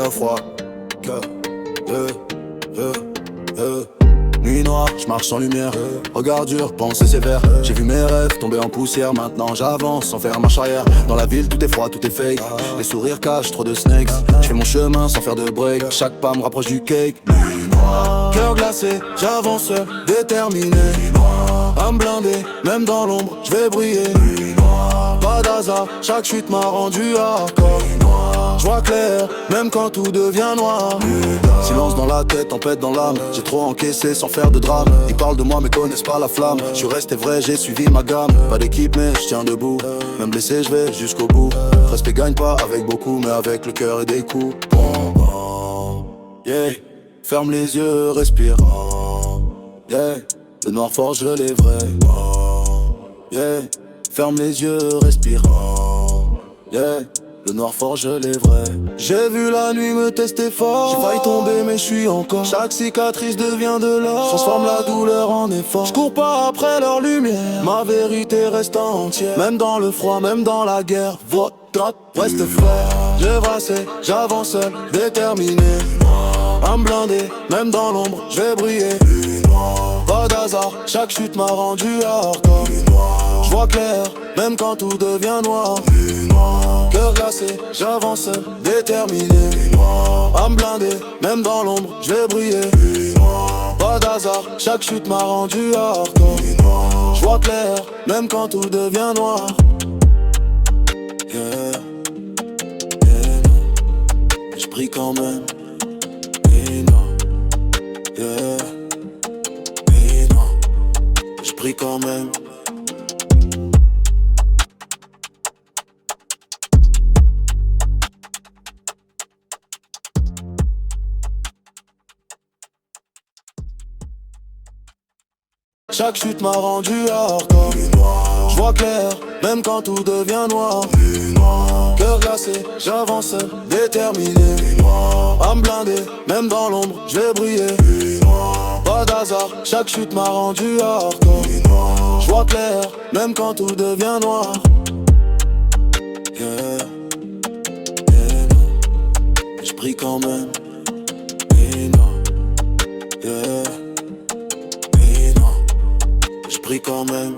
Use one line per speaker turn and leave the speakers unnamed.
cœur froid. Cœur, Nuit noire, je marche sans lumière. Regard dur, pensée sévère. J'ai vu mes rêves tomber en poussière. Maintenant j'avance sans faire marche arrière. Dans la ville tout est froid, tout est fake. Les sourires cachent trop de snakes. Je fais mon chemin sans faire de break. Chaque pas me rapproche du cake. Nuit noire, cœur glacé, j'avance seul, déterminé. À me blinder, même dans l'ombre, je vais briller. Nuit noire, pas d'hasard, chaque chute m'a rendu hardcore. Je vois clair, même quand tout devient noir. Silence dans la tête, tempête dans l'âme. J'ai trop encaissé sans faire de drame. Ils parlent de moi mais connaissent pas la flamme. Je suis resté vrai, j'ai suivi ma gamme. Pas d'équipe mais je tiens debout. Même blessé je vais jusqu'au bout. Respect gagne pas avec beaucoup mais avec le cœur et des coups. Yeah. Ferme les yeux, respire. Yeah. Le noir forge les vrais. Yeah. Ferme les yeux, respire. Yeah. Le noir forge les vrais. J'ai vu la nuit me tester fort. J'ai failli tomber mais je suis encore. Chaque cicatrice devient de l'or. Transforme la douleur en effort. Je cours pas après leur lumière. Ma vérité reste entière. Même dans le froid, même dans la guerre. Votre reste frère. J'ai brassé, j'avance seul, déterminé. À me blinder, même dans l'ombre, je vais briller. Pas d'hasard, chaque chute m'a rendu hardcore. Je vois clair, même quand tout devient noir. Cœur glacé, j'avance seul, déterminé. À me blinder, même dans l'ombre, je vais briller. Pas d'hasard, chaque chute m'a rendu hardcore. Je vois clair, même quand tout devient noir. Yeah. Yeah. Je prie quand même. Et non. Yeah. Et non. Je prie quand même. Chaque chute m'a rendu hardcore. Je vois clair, même quand tout devient noir. Cœur glacé, j'avance seul, déterminé. À me blinder, même dans l'ombre, je vais briller. Pas d'hasard, chaque chute m'a rendu hardcore. Je vois clair, même quand tout devient noir. Yeah. Yeah. Je prie quand même. Et non. Yeah. Je prie quand même.